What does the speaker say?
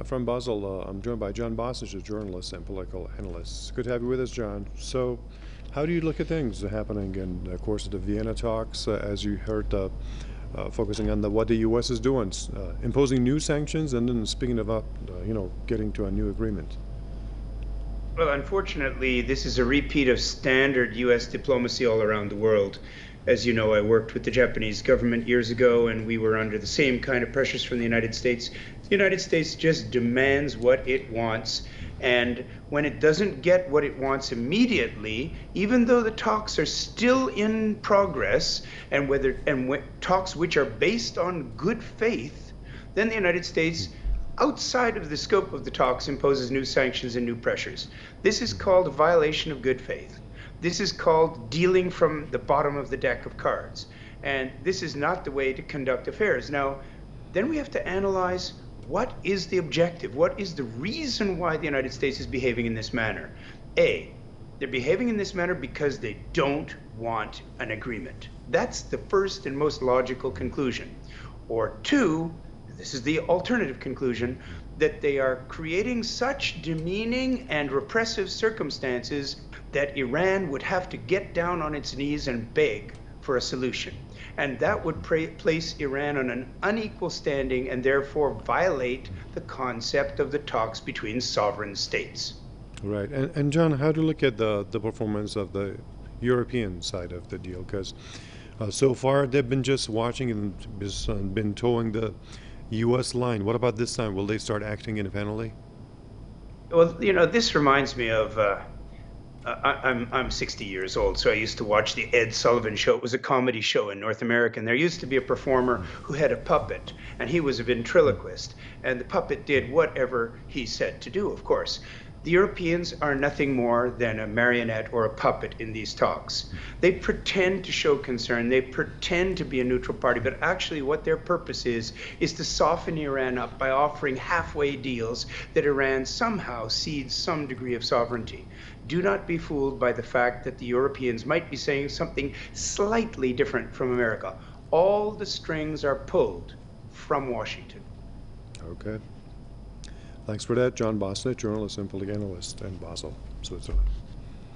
From Basel, I'm joined by John Bosnich, a journalist and political analyst. Good to have you with us, John. So, how do you look at things happening in the course of the Vienna talks, as you heard, focusing on what the U.S. is doing, imposing new sanctions, and then speaking about, getting to a new agreement? Well, unfortunately, this is a repeat of standard US diplomacy all around the world. As you know, I worked with the Japanese government years ago, and we were under the same kind of pressures from the United States. The United States just demands what it wants. And when it doesn't get what it wants immediately, even though the talks are still in progress, talks which are based on good faith, then the United States, outside of the scope of the talks, imposes new sanctions and new pressures. This is called a violation of good faith. This is called dealing from the bottom of the deck of cards. And this is not the way to conduct affairs. Now, then we have to analyze what is the objective? What is the reason why the United States is behaving in this manner? A, they're behaving in this manner because they don't want an agreement. That's the first and most logical conclusion. Or two, this is the alternative conclusion, that they are creating such demeaning and repressive circumstances that Iran would have to get down on its knees and beg for a solution. And that would place Iran on an unequal standing and therefore violate the concept of the talks between sovereign states. Right. And John, how do you look at the performance of the European side of the deal? Because so far they've been just watching and been towing the U.S. line. What about this time? Will they start acting independently? Well, this reminds me of I'm 60 years old, so I used to watch the Ed Sullivan Show. It was a comedy show in North America, and there used to be a performer who had a puppet, and he was a ventriloquist, and the puppet did whatever he said to do, of course. The Europeans are nothing more than a marionette or a puppet in these talks. They pretend to show concern, they pretend to be a neutral party, but actually what their purpose is to soften Iran up by offering halfway deals that Iran somehow cedes some degree of sovereignty. Do not be fooled by the fact that the Europeans might be saying something slightly different from America. All the strings are pulled from Washington. Okay. Thanks for that, John Bosnich, journalist and political analyst in Basel, Switzerland.